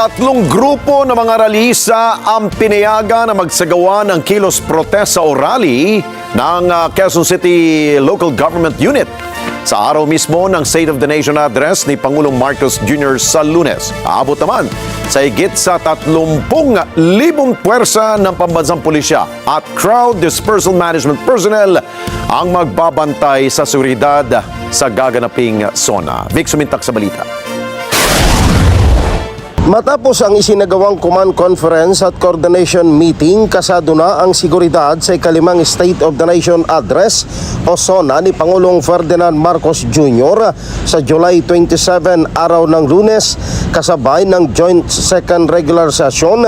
Tatlong grupo ng mga rallyista ang pinayagan na magsagawa ng kilos protesta o rally ng Quezon City Local Government Unit sa araw mismo ng State of the Nation address ni Pangulong Marcos Jr. sa Lunes. Aabot naman sa higit sa 30,000 puwersa ng pambansang pulisya at crowd dispersal management personnel ang magbabantay sa seguridad sa gaganaping zona. Vic Sumintak sa balita. Matapos ang isinagawang command conference at coordination meeting, kasado na ang seguridad sa ikalimang State of the Nation address o SONA ni Pangulong Ferdinand Marcos Jr. sa July 27, araw ng Lunes, kasabay ng joint second regular session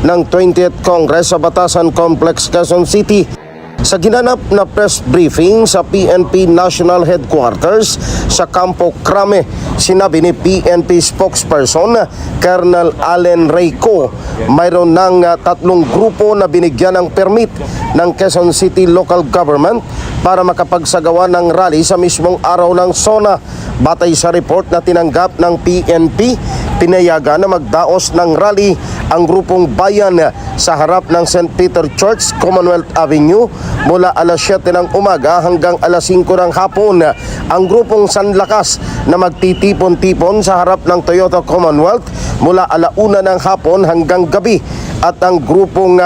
ng 20th Congress sa Batasan Complex, Quezon City. Sa ginanap na press briefing sa PNP National Headquarters sa Campo Crame, sinabi ni PNP spokesperson Colonel Allen Reyco, mayroon ng tatlong grupo na binigyan ng permit ng Quezon City Local Government para makapagsagawa ng rally sa mismong araw ng SONA. Batay sa report na tinanggap ng PNP, pinayagan na magdaos ng rally ang grupong bayan sa harap ng St. Peter Church, Commonwealth Avenue mula alas 7 ng umaga hanggang alas 5 ng hapon. Ang grupong Sanlakas na magtitipon-tipon sa harap ng Toyota Commonwealth mula alauna ng hapon hanggang gabi. At ang grupong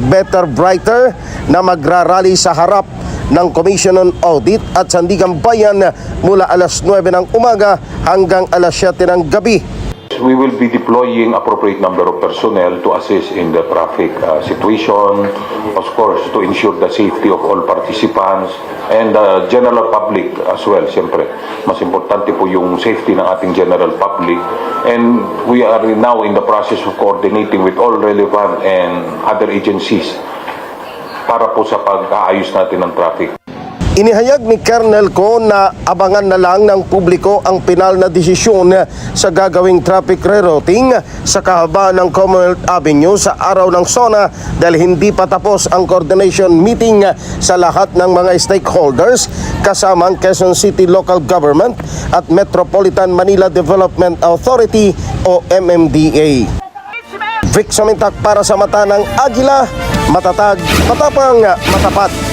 Better Brighter na magrarally sa harap ng Commission on Audit at Sandigan Bayan mula alas 9 ng umaga hanggang alas 7 ng gabi. We will be deploying appropriate number of personnel to assist in the traffic situation, of course, to ensure the safety of all participants and the general public as well. Siyempre, mas importante po yung safety ng ating general public. And we are now in the process of coordinating with all relevant and other agencies para po sa pag-aayos natin ng traffic. Inihayag ni Colonel Co na abangan na lang ng publiko ang pinal na desisyon sa gagawing traffic rerouting sa kahabaan ng Commonwealth Avenue sa araw ng SONA dahil hindi pa tapos ang coordination meeting sa lahat ng mga stakeholders kasama ang Quezon City Local Government at Metropolitan Manila Development Authority o MMDA. Vic Sumintak para sa mata ng Agila, matatag, matapang, matapat.